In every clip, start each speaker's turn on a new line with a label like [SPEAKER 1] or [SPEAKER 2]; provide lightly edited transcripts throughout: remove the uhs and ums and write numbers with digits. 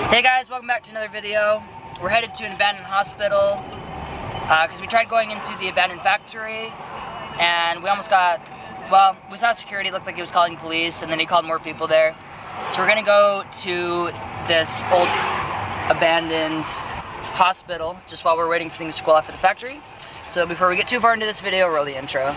[SPEAKER 1] Hey guys, welcome back to another video. We're headed to an abandoned hospital because we tried going into the abandoned factory and we almost got, well, we saw security, looked like he was calling police, and then he called more people there. So we're gonna go to this old abandoned hospital just while we're waiting for things to cool off at the factory. So before we get too far into this video, roll the intro.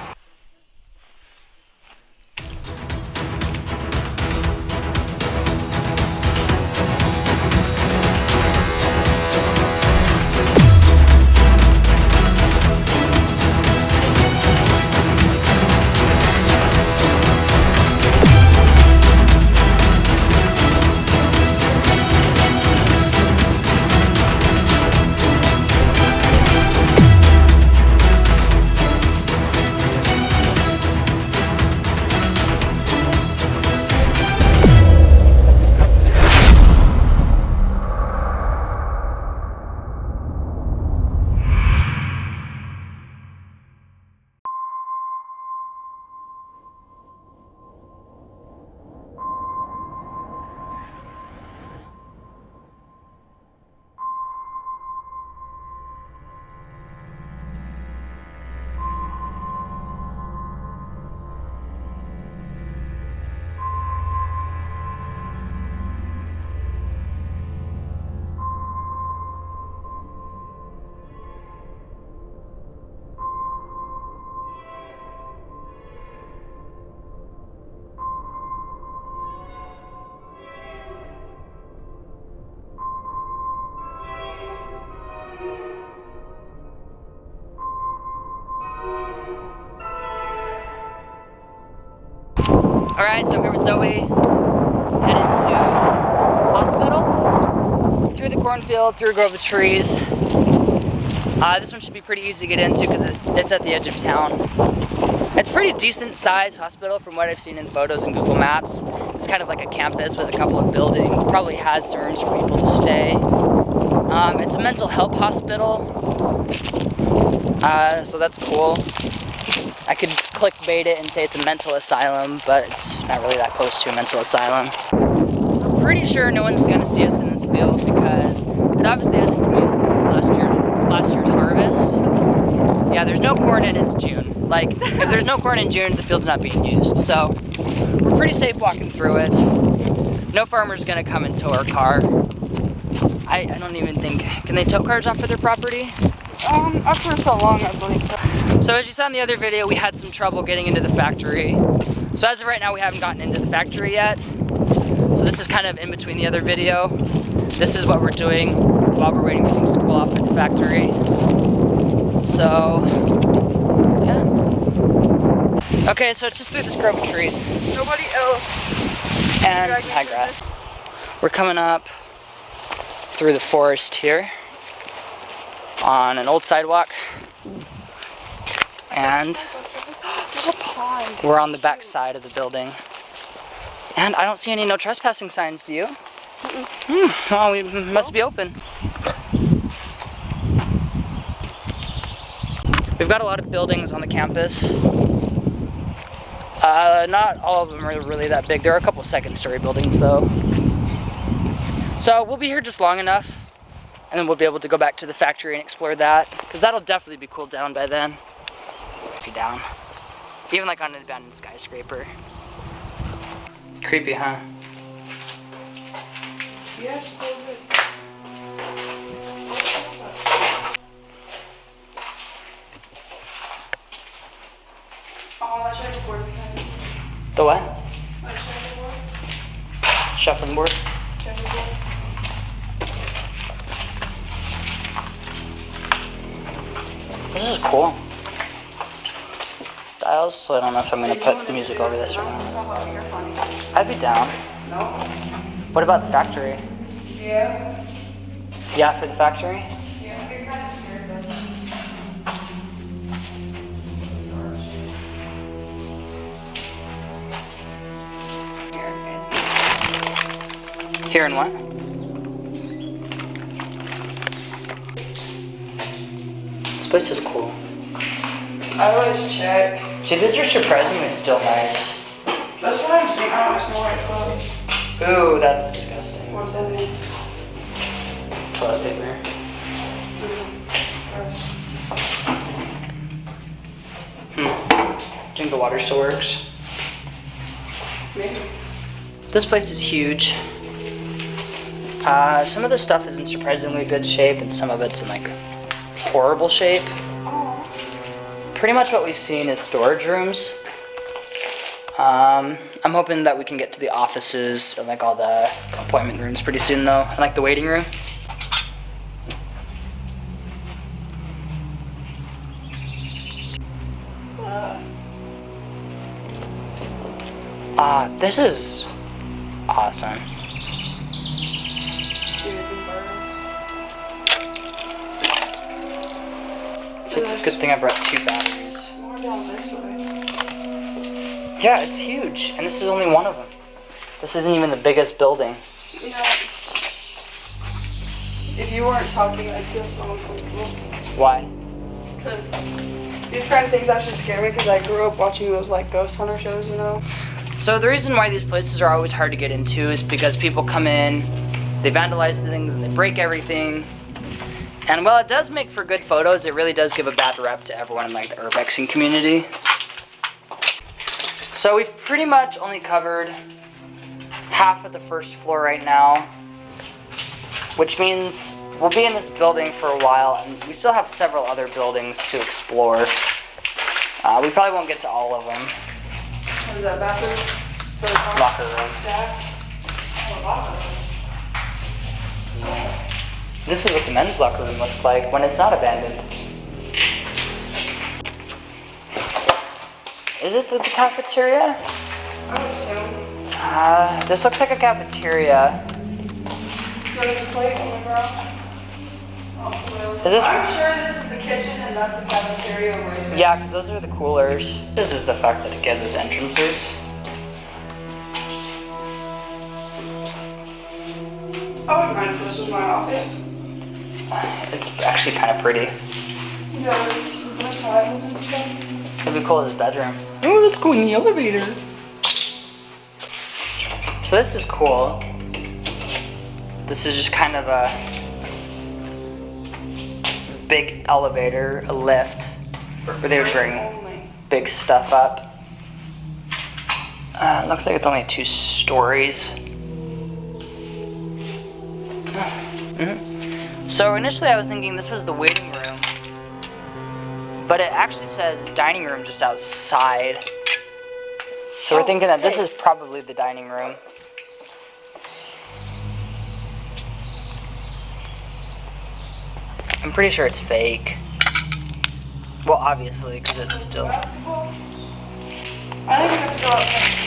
[SPEAKER 1] Alright, so I'm here with Zoe, headed to hospital, through the cornfield, through a grove of trees. This one should be pretty easy to get into because it's at the edge of town. It's a pretty decent sized hospital from what I've seen in photos and Google Maps. It's kind of like a campus with a couple of buildings, probably has rooms for people to stay. It's a mental health hospital, so that's cool. I could clickbait it and say it's a mental asylum, but it's not really that close to a mental asylum. I'm pretty sure no one's gonna see us in this field because it obviously hasn't been used since last year's harvest. Yeah, there's no corn and it's June. Like, if there's no corn in June, the field's not being used. So, we're pretty safe walking through it. No farmer's gonna come and tow our car. I don't even think, can they tow cars off of their property?
[SPEAKER 2] After so long, I believe so.
[SPEAKER 1] So as you saw in the other video, we had some trouble getting into the factory. So as of right now, we haven't gotten into the factory yet. So this is kind of in between the other video. This is what we're doing while we're waiting for things to cool off at the factory. So, yeah. Okay, so it's just through this grove of trees.
[SPEAKER 2] Nobody else.
[SPEAKER 1] And some high grass. We're coming up through the forest here on an old sidewalk. And
[SPEAKER 2] there's a pond.
[SPEAKER 1] We're on the back side of the building. And I don't see any no trespassing signs, do you? Well, we must be open. We've got a lot of buildings on the campus. Not all of them are really that big. There are a couple second-story buildings, though. So we'll be here just long enough, and then we'll be able to go back to the factory and explore that, because that'll definitely be cooled down by then. Down. Even like on an abandoned skyscraper. Creepy, huh?
[SPEAKER 2] Yeah, just a little bit. Oh, that shuffleboard's kind of...
[SPEAKER 1] The what?
[SPEAKER 2] That shuffleboard?
[SPEAKER 1] Shuffling board?
[SPEAKER 2] Shuffleboard.
[SPEAKER 1] This is cool. Styles, so I don't know if I'm gonna put the music over this or not. I'd be down.
[SPEAKER 2] No.
[SPEAKER 1] What about the factory?
[SPEAKER 2] Yeah.
[SPEAKER 1] Yeah, for the factory?
[SPEAKER 2] Yeah, you're kind of scared of it.
[SPEAKER 1] Here and what? This place is cool.
[SPEAKER 2] I always check.
[SPEAKER 1] See, these are surprisingly still nice.
[SPEAKER 2] That's what I'm saying. I don't smell like clothes.
[SPEAKER 1] Ooh, that's disgusting.
[SPEAKER 2] What's that mean?
[SPEAKER 1] toilet paper. Do you think the water still works?
[SPEAKER 2] Maybe.
[SPEAKER 1] This place is huge. Some of the stuff is in surprisingly good shape and some of it's in like horrible shape.
[SPEAKER 2] Oh.
[SPEAKER 1] Pretty much what we've seen is storage rooms. I'm hoping that we can get to the offices and like all the appointment rooms pretty soon though, and like the waiting room. This is awesome. So it's a good thing I brought 2 batteries.
[SPEAKER 2] More down this way.
[SPEAKER 1] Yeah, it's huge, and this is only one of them. This isn't even the biggest building.
[SPEAKER 2] You know, if you weren't talking, I'd feel so uncomfortable.
[SPEAKER 1] Why?
[SPEAKER 2] Because these kind of things actually scare me because I grew up watching those like ghost hunter shows, you know?
[SPEAKER 1] So the reason why these places are always hard to get into is because people come in, they vandalize things, and they break everything. And while it does make for good photos, it really does give a bad rep to everyone in like the urbexing community. So we've pretty much only covered half of the first floor right now, which means we'll be in this building for a while, and we still have several other buildings to explore. We probably won't get to all of them.
[SPEAKER 2] What is that, bathroom?
[SPEAKER 1] Locker room.
[SPEAKER 2] Stack? Oh, locker room.
[SPEAKER 1] This is what the men's locker room looks like when it's not abandoned. Is it the cafeteria?
[SPEAKER 2] I would assume.
[SPEAKER 1] This looks like a cafeteria.
[SPEAKER 2] There's a plate on the ground. Oh, somebody else.
[SPEAKER 1] Is this-
[SPEAKER 2] I'm sure this is the kitchen and that's the cafeteria over here.
[SPEAKER 1] Yeah, because those are the coolers. This is the fact that it gives us entrances.
[SPEAKER 2] I wouldn't mind if this was my office.
[SPEAKER 1] It's actually kind of pretty.
[SPEAKER 2] Yeah, with the tiles and stuff.
[SPEAKER 1] It'd be cool as a bedroom. Oh, let's go in the elevator. So this is cool. This is just kind of a big elevator, a lift, where they would bring
[SPEAKER 2] Only.
[SPEAKER 1] big stuff up. It looks like it's only 2 stories. So initially I was thinking this was the waiting room, but it actually says dining room just outside. So we're thinking that this is probably the dining room. I'm pretty sure it's fake. Well, obviously, because it's still...
[SPEAKER 2] Basketball? I think we have to go outside.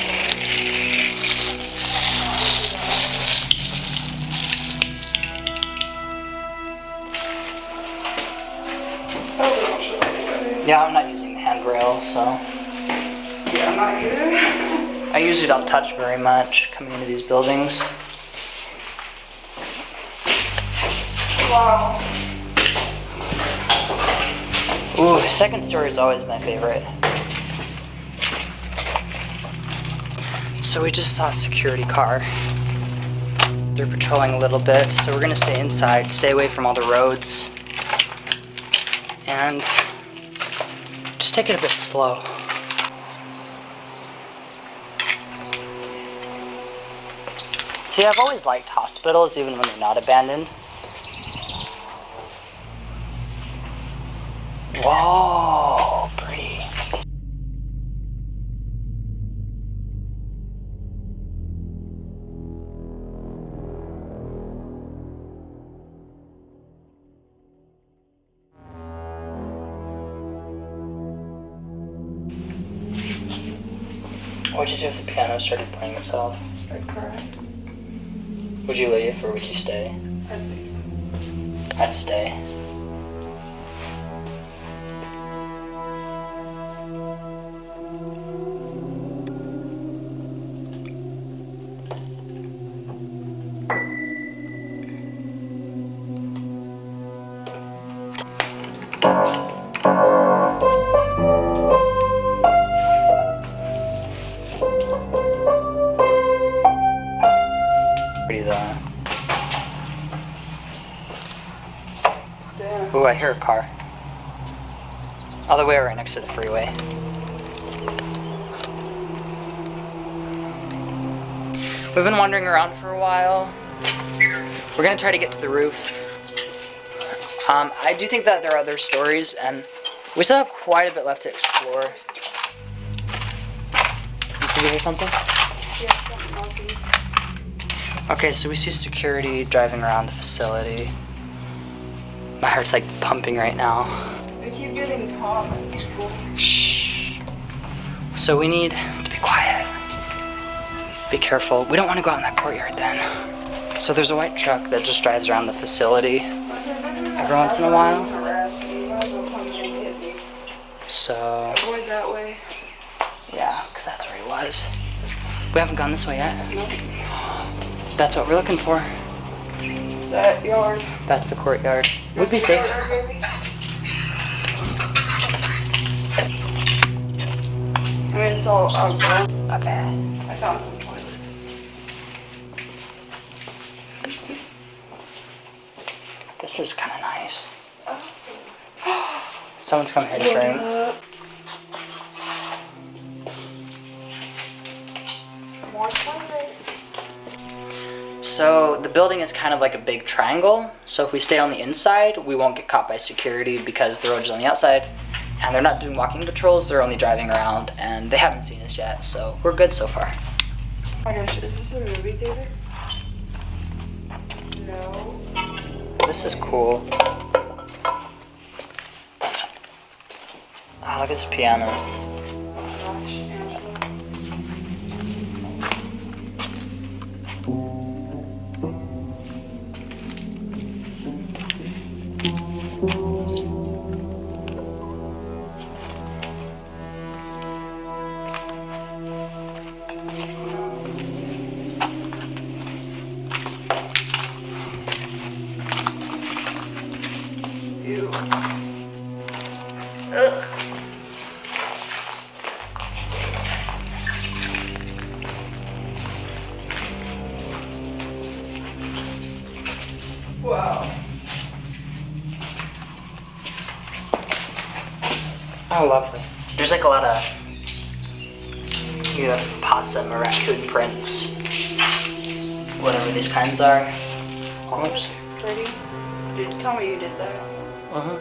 [SPEAKER 2] Probably not sure what to do.
[SPEAKER 1] Yeah, I'm not using the handrail, so...
[SPEAKER 2] Yeah, I'm not either.
[SPEAKER 1] I usually don't touch very much coming into these buildings.
[SPEAKER 2] Wow.
[SPEAKER 1] Ooh, second story is always my favorite. So we just saw a security car. They're patrolling a little bit, so we're gonna stay inside, stay away from all the roads, and just take it a bit slow. See, I've always liked hospitals, even when they're not abandoned. Whoa, pretty. What'd you do if the piano started playing itself?
[SPEAKER 2] I'd cry.
[SPEAKER 1] Would you leave or would you stay?
[SPEAKER 2] I'd leave.
[SPEAKER 1] I'd stay. Breathe on.
[SPEAKER 2] Yeah.
[SPEAKER 1] Ooh, I hear a car. All the way right next to the freeway. We've been wandering around for a while. We're gonna try to get to the roof. I do think that there are other stories, and we still have quite a bit left to explore. You see, you hear something?
[SPEAKER 2] Yeah, something knocking.
[SPEAKER 1] Okay, so we see security driving around the facility. My heart's like pumping right now.
[SPEAKER 2] They keep getting caught by people.
[SPEAKER 1] Shh. So we need to be quiet. Be careful. We don't want to go out in that courtyard then. So there's a white truck that just drives around the facility every once in a while. So,
[SPEAKER 2] Avoid that way.
[SPEAKER 1] yeah, because that's where he was. We haven't gone this way yet.
[SPEAKER 2] Nope.
[SPEAKER 1] That's what we're looking for.
[SPEAKER 2] That yard.
[SPEAKER 1] That's the courtyard. Would be safe.
[SPEAKER 2] I mean, it's all outgrown.
[SPEAKER 1] Okay.
[SPEAKER 2] I found some toilets.
[SPEAKER 1] This is kind of nice. Someone's come here to drink.
[SPEAKER 2] More toilets.
[SPEAKER 1] So the building is kind of like a big triangle. So if we stay on the inside, we won't get caught by security because the road is on the outside. And they're not doing walking patrols, they're only driving around, and they haven't seen us yet, so we're good so far.
[SPEAKER 2] Oh my gosh, is this a movie theater? No.
[SPEAKER 1] This is cool. Oh, look at this piano.
[SPEAKER 2] Oh my gosh, Angela. Ew. Ugh. Wow.
[SPEAKER 1] Oh, lovely. There's like a lot of possum or raccoon prints. Whatever these kinds are.
[SPEAKER 2] Oh, that's pretty. Dude, tell me you did that.
[SPEAKER 1] Uh-huh.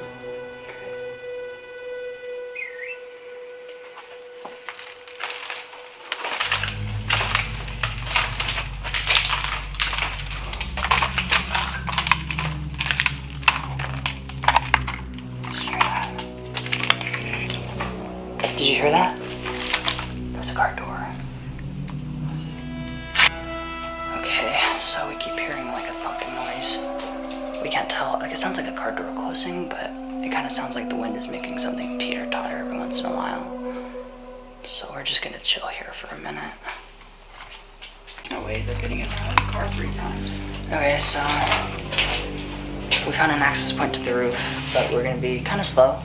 [SPEAKER 1] Did you hear that? There's a car door. Okay, so we keep hearing like a thumping noise. We can't tell, like it sounds like a car door closing, but it kind of sounds like the wind is making something teeter-totter every once in a while. So we're just gonna chill here for a minute.
[SPEAKER 2] No way, they're getting it out of the car 3 times.
[SPEAKER 1] Okay, so we found an access point to the roof, but we're gonna be kind of slow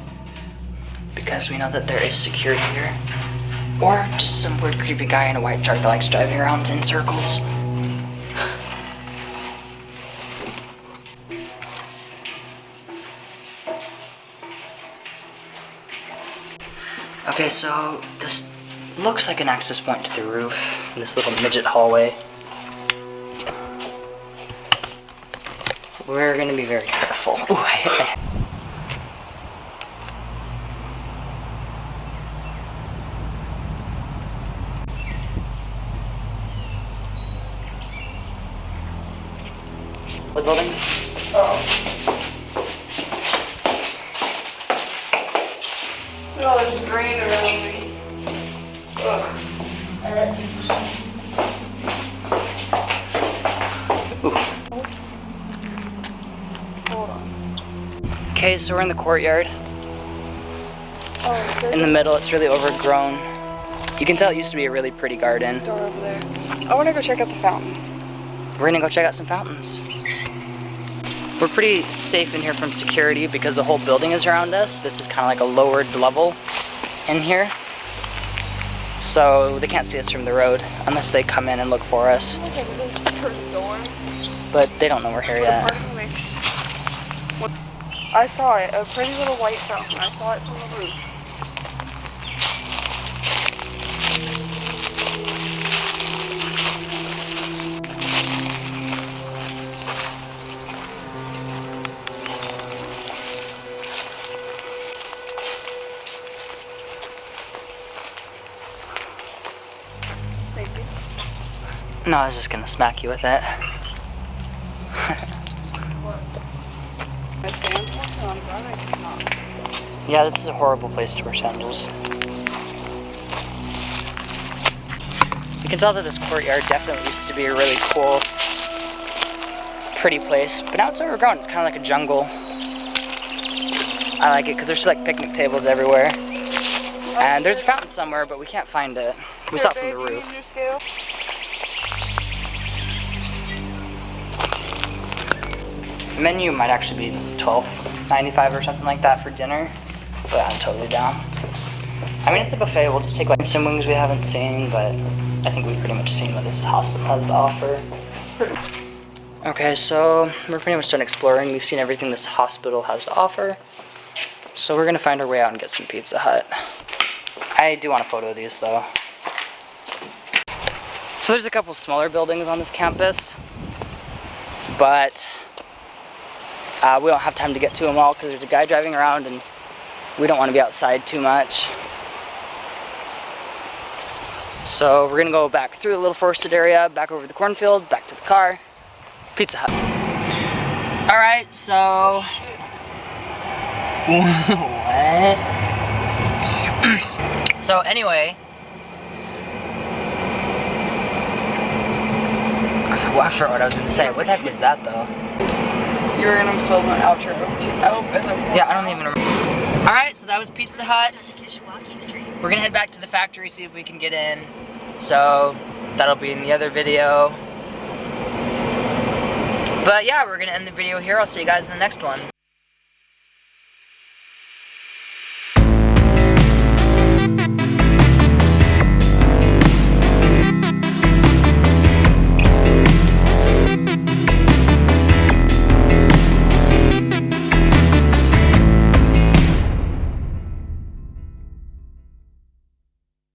[SPEAKER 1] because we know that there is security here. Or just some weird creepy guy in a white truck that likes driving around in circles. Okay, so this looks like an access point to the roof in this little midget hallway. We're gonna be very careful. Ooh, I hit my head. The buildings?
[SPEAKER 2] Oh. Look at all this green around me. Ugh.
[SPEAKER 1] Ooh.
[SPEAKER 2] Hold on.
[SPEAKER 1] Okay, so we're in the courtyard.
[SPEAKER 2] Oh, there's
[SPEAKER 1] In the middle, it's really overgrown. You can tell it used to be a really pretty garden.
[SPEAKER 2] a door over there. I want to go check out the fountain.
[SPEAKER 1] We're gonna go check out some fountains. We're pretty safe in here from security because the whole building is around us. This is kind of like a lowered level in here. So they can't see us from the road unless they come in and look for us.
[SPEAKER 2] Okay, they just turned the door.
[SPEAKER 1] But they don't know we're here yet.
[SPEAKER 2] Parking mix. I saw it. A pretty little white fountain. I saw it from the roof. Thank you.
[SPEAKER 1] No, I was just gonna smack you with it.
[SPEAKER 2] My sandals? No, I'm glad I did not.
[SPEAKER 1] Yeah, this is a horrible place to wear sandals. You can tell that this courtyard definitely used to be a really cool, pretty place, but now it's overgrown. It's kind of like a jungle. I like it because there's like picnic tables everywhere. And there's a fountain somewhere, but we can't find it. We saw it from the roof. Menu might actually be $12.95 or something like that for dinner, but I'm totally down. I mean, it's a buffet. We'll just take like some wings we haven't seen, but I think we've pretty much seen what this hospital has to offer. Okay, so we're pretty much done exploring. We've seen everything this hospital has to offer. So we're gonna find our way out and get some Pizza Hut. I do want a photo of these though. So there's a couple smaller buildings on this campus, but we don't have time to get to them all because there's a guy driving around and we don't want to be outside too much. So we're gonna go back through the little forested area, back over the cornfield, back to the car, Pizza Hut. All right, so what? So anyway, I forgot what I was gonna say. What the heck was that though?
[SPEAKER 2] You were gonna film an outro.
[SPEAKER 1] Yeah, I don't even remember. All right, so that was Pizza Hut. We're gonna head back to the factory, see if we can get in. So that'll be in the other video. But yeah, we're gonna end the video here. I'll see you guys in the next one.